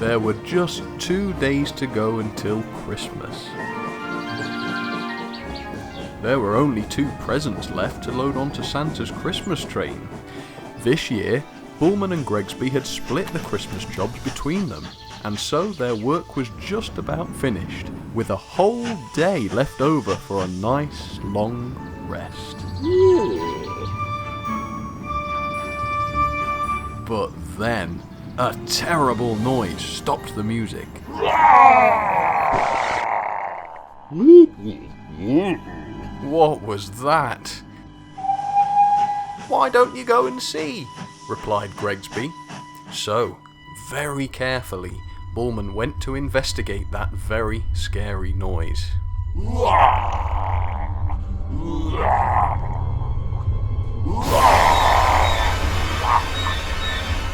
There were just 2 days to go until Christmas. There were only 2 presents left to load onto Santa's Christmas train. This year, Bullman and Gregsby had split the Christmas jobs between them, and so their work was just about finished, with a whole day left over for a nice long rest. But then, a terrible noise stopped the music. What was that? "Why don't you go and see?" replied Gregsby. So, very carefully, Bullman went to investigate that very scary noise.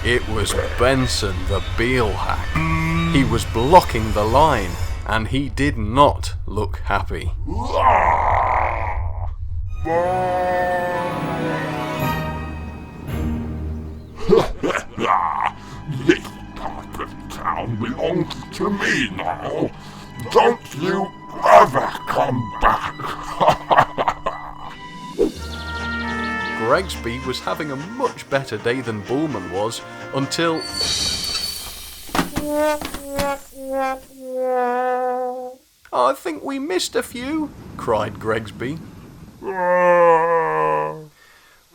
It was Benson the Beelhack. He was blocking the line, and he did not look happy. This part of town belongs to me now. Don't you ever come back. Gregsby was having a much better day than Bullman was until... "I think we missed a few," cried Gregsby.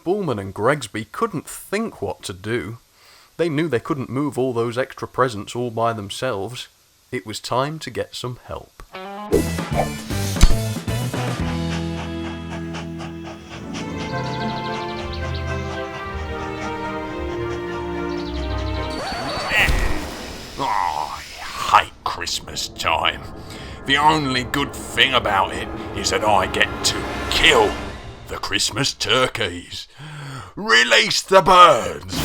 Bullman and Gregsby couldn't think what to do. They knew they couldn't move all those extra presents all by themselves. It was time to get some help. I hate Christmas time. The only good thing about it is that I get to kill the Christmas turkeys. Release the birds!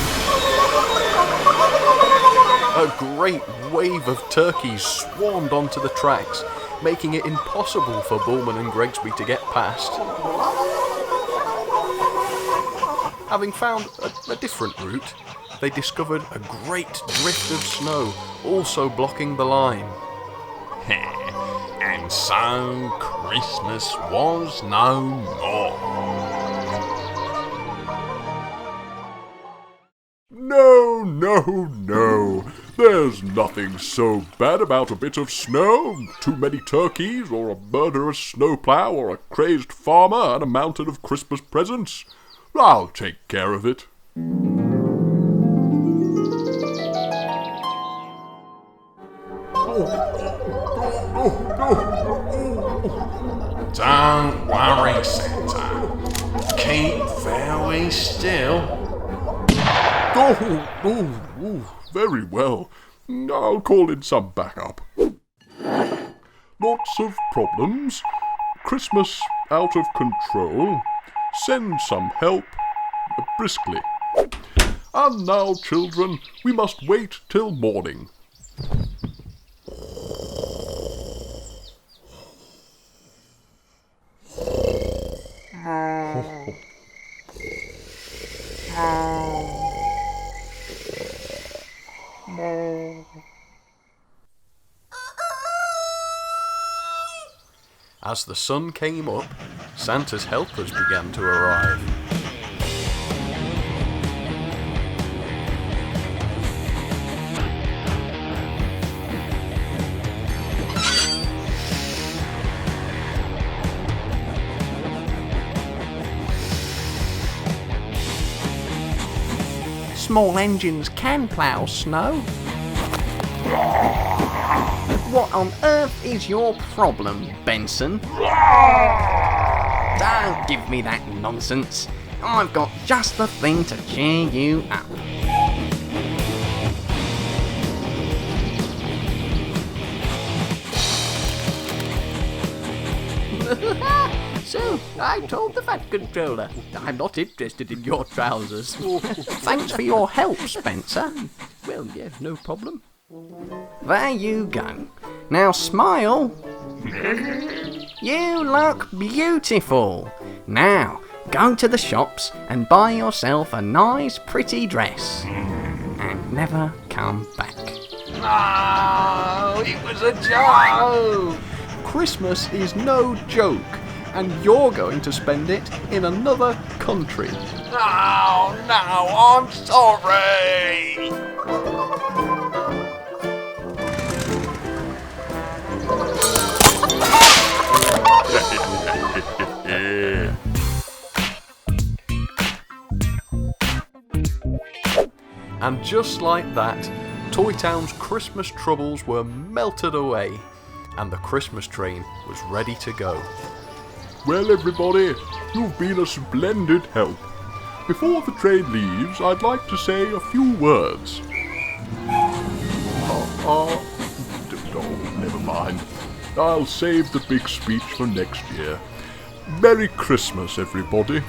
A great wave of turkeys swarmed onto the tracks, making it impossible for Bullman and Gregsby to get past. Having found a different route, they discovered a great drift of snow, also blocking the line. And so Christmas was no more. No, no, no. There's nothing so bad about a bit of snow, too many turkeys, or a murderous snowplow, or a crazed farmer and a mountain of Christmas presents. I'll take care of it. Don't worry, Santa. Keep very still. Very well. I'll call in some backup. Lots of problems. Christmas out of control. Send some help. Briskly. And now, children, we must wait till morning. As the sun came up, Santa's helpers began to arrive. Small engines can plough snow. What on earth is your problem, Benson? Don't give me that nonsense. I've got just the thing to cheer you up. So, I told the Fat Controller, I'm not interested in your trousers. Thanks for your help, Spencer. Well, yeah, no problem. There you go. Now smile. You look beautiful. Now, go to the shops and buy yourself a nice, pretty dress. And never come back. No, it was a joke. Christmas is no joke, and you're going to spend it in another country. No, I'm sorry. And just like that, Toy Town's Christmas troubles were melted away, and the Christmas train was ready to go. Well, everybody, you've been a splendid help. Before the train leaves, I'd like to say a few words. Never mind. I'll save the big speech for next year. Merry Christmas, everybody.